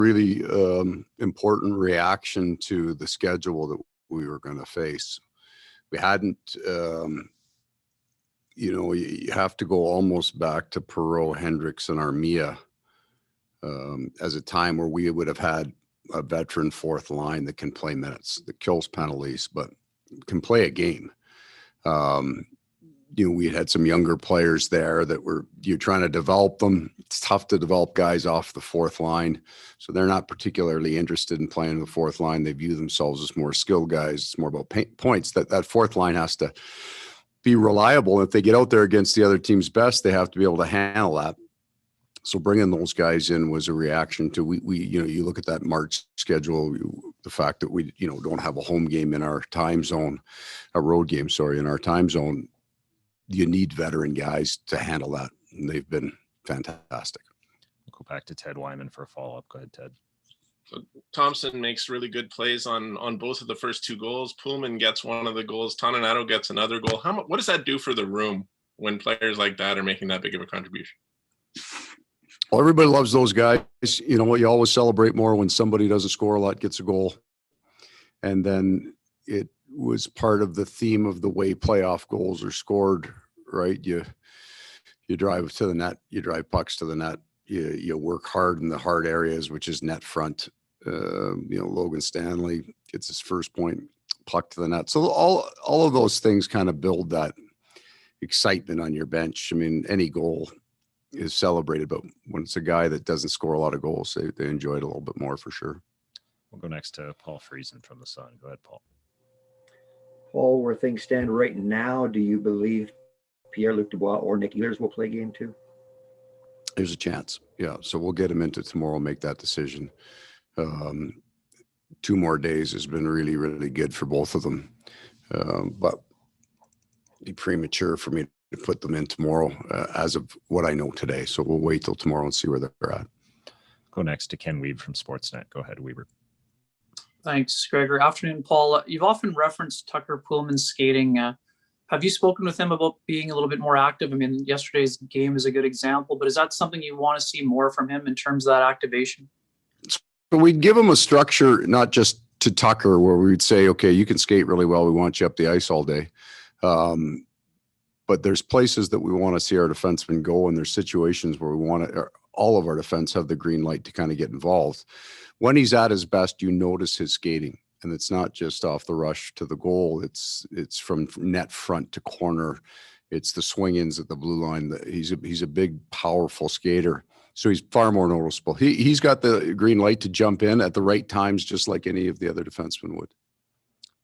really important reaction to the schedule that we were going to face. We hadn't, you have to go almost back to Perreault, Hendricks, and Armia as a time where we would have had a veteran fourth line that can play minutes, that kills penalties, but can play a game. We had some younger players there that you're trying to develop them. It's tough to develop guys off the fourth line. So they're not particularly interested in playing the fourth line. They view themselves as more skilled guys. It's more about points. That fourth line has to be reliable. If they get out there against the other team's best, they have to be able to handle that. So bringing those guys in was a reaction to you look at that March schedule, the fact that we don't have a home game in our time zone, a road game, in our time zone. You need veteran guys to handle that, and they've been fantastic. We'll go back to Ted Wyman for a follow-up. Go ahead, Ted. So Thompson makes really good plays on both of the first two goals. Poolman gets one of the goals. Toninato gets another goal. What does that do for the room when players like that are making that big of a contribution? Well, everybody loves those guys. You know what? You always celebrate more when somebody doesn't score a lot, gets a goal. And then it was part of the theme of the way playoff goals are scored, right? You drive to the net, you drive pucks to the net, you work hard in the hard areas, which is net front. Logan Stanley gets his first point, puck to the net. So all of those things kind of build that excitement on your bench. I mean, any goal is celebrated, but when it's a guy that doesn't score a lot of goals, they enjoy it a little bit more for sure. We'll go next to Paul Friesen from the Sun. Go ahead, Paul. Paul, where things stand right now, do you believe Pierre-Luc Dubois or Nick Ehlers will play game two? There's a chance. Yeah. So we'll get him into tomorrow, make that decision. 2 more days has been really, really good for both of them. But it'd be premature for me to put them in tomorrow as of what I know today. So we'll wait till tomorrow and see where they're at. Go next to Ken Weaver from Sportsnet. Go ahead, Weaver. Thanks, Gregor. Afternoon, Paul. You've often referenced Tucker Poolman's skating. Have you spoken with him about being a little bit more active? I mean, yesterday's game is a good example, but is that something you want to see more from him in terms of that activation? So we'd give him a structure, not just to Tucker, where we'd say, okay, you can skate really well. We want you up the ice all day. But there's places that we want to see our defensemen go, and there's situations where we want to, all of our defense have the green light to kind of get involved. When he's at his best, you notice his skating, and it's not just off the rush to the goal. It's from net front to corner. It's the swing-ins at the blue line. He's a big, powerful skater. So he's far more noticeable. He's got the green light to jump in at the right times, just like any of the other defensemen would.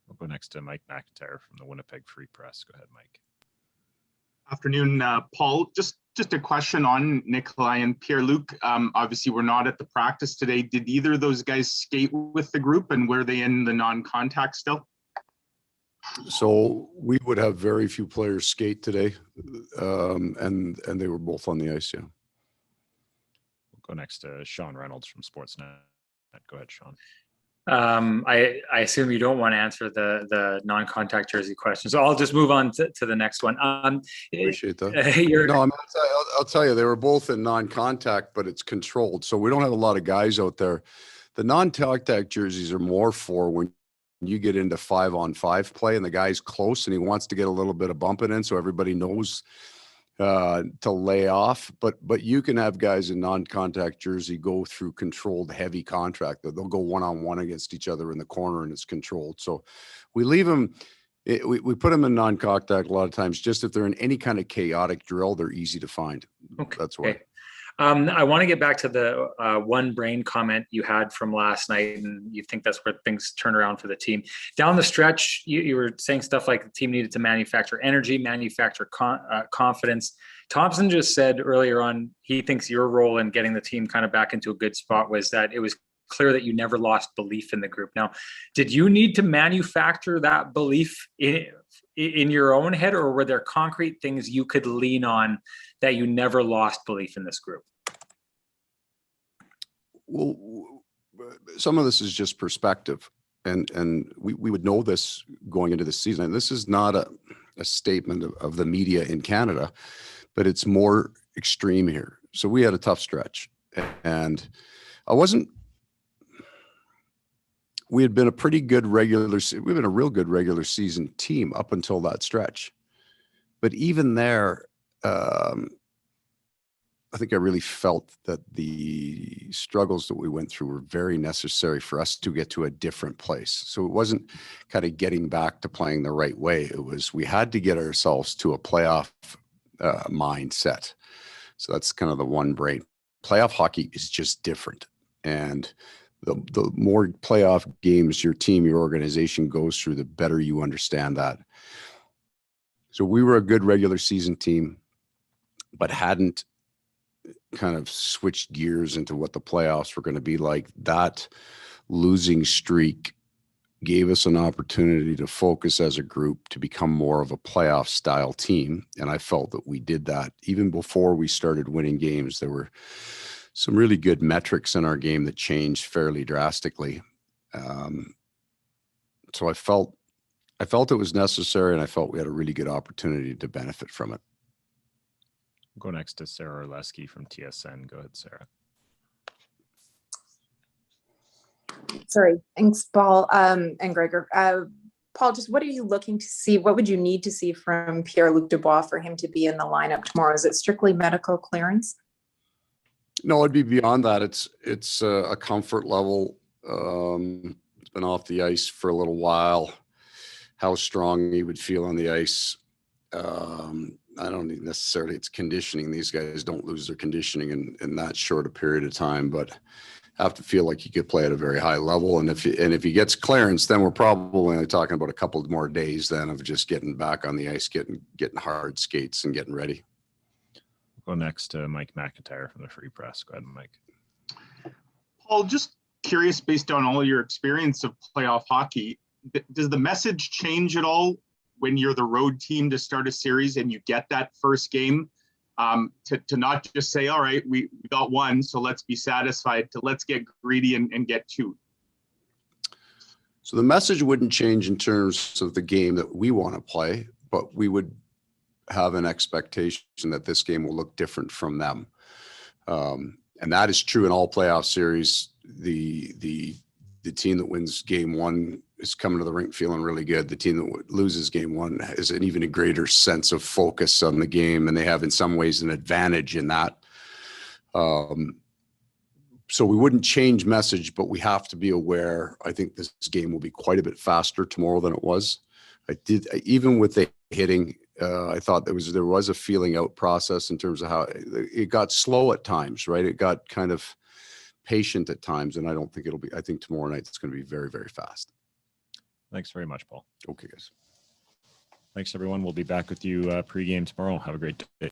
We'll go next to Mike McIntyre from the Winnipeg Free Press. Go ahead, Mike. Afternoon, Paul. Just a question on Nikolai and Pierre-Luc. Obviously, we're not at the practice today. Did either of those guys skate with the group, and were they in the non-contact still? So we would have very few players skate today, and they were both on the ice. Yeah. We'll go next to Sean Reynolds from Sportsnet. Go ahead, Sean. I assume you don't want to answer the non-contact jersey question, so I'll just move on to the next one. Appreciate that. I'll tell you, they were both in non-contact, but it's controlled, so we don't have a lot of guys out there. The non-contact jerseys are more for when you get into 5-on-5 play and the guy's close and he wants to get a little bit of bumping in, so everybody knows to lay off, but you can have guys in non-contact jersey go through controlled heavy contract that they'll go one-on-one against each other in the corner, and it's controlled. So we leave them, we put them in non-contact a lot of times, just if they're in any kind of chaotic drill, they're easy to find. Okay. That's why. I want to get back to the one brain comment you had from last night, and you think that's where things turn around for the team. Down the stretch, you were saying stuff like the team needed to manufacture energy, manufacture confidence. Thompson just said earlier on he thinks your role in getting the team kind of back into a good spot was that it was clear that you never lost belief in the group. Now, did you need to manufacture that belief in your own head, or were there concrete things you could lean on that you never lost belief in this group? Well, some of this is just perspective, and we would know this going into the season. And this is not a statement of the media in Canada, but it's more extreme here. So we had a tough stretch, and I wasn't we had been a pretty good we've been a real good regular season team up until that stretch. But even there, I think I really felt that the struggles that we went through were very necessary for us to get to a different place. So it wasn't kind of getting back to playing the right way. It was, we had to get ourselves to a playoff mindset. So that's kind of the one brain. Playoff hockey is just different. And the more playoff games your team, your organization goes through, the better you understand that. So we were a good regular season team, but hadn't kind of switched gears into what the playoffs were going to be like. That losing streak gave us an opportunity to focus as a group to become more of a playoff style team. And I felt that we did that even before we started winning games. There were some really good metrics in our game that changed fairly drastically. So I felt it was necessary, and I felt we had a really good opportunity to benefit from it. We'll go next to Sarah Orleski from TSN. Go ahead, Sarah. Sorry. Thanks, Paul and Gregor. Paul, just what are you looking to see? What would you need to see from Pierre-Luc Dubois for him to be in the lineup tomorrow? Is it strictly medical clearance? No, it'd be beyond that. It's a comfort level. It's been off the ice for a little while. How strong he would feel on the ice. I don't need necessarily it's conditioning. These guys don't lose their conditioning in that short a period of time, but have to feel like he could play at a very high level. And if he gets clearance, then we're probably only talking about a couple more days then of just getting back on the ice, getting hard skates and getting ready. We'll go next to Mike McIntyre from the Free Press. Go ahead, Mike. Paul, just curious, based on all your experience of playoff hockey, does the message change at all when you're the road team to start a series and you get that first game, to not just say, all right, we got one, so let's be satisfied, to let's get greedy and get two? So the message wouldn't change in terms of the game that we want to play, but we would have an expectation that this game will look different from them. And that is true in all playoff series. The team that wins game one is coming to the rink feeling really good. The team that loses game one has an even a greater sense of focus on the game, and they have in some ways an advantage in that. So we wouldn't change message, but we have to be aware. I think this game will be quite a bit faster tomorrow than it was. Even with the hitting, I thought there was a feeling out process in terms of how it got slow at times, right? It got kind of patient at times, and I think tomorrow night it's going to be very, very fast. Thanks very much, Paul. Okay, guys. Thanks, everyone. We'll be back with you pregame tomorrow. Have a great day.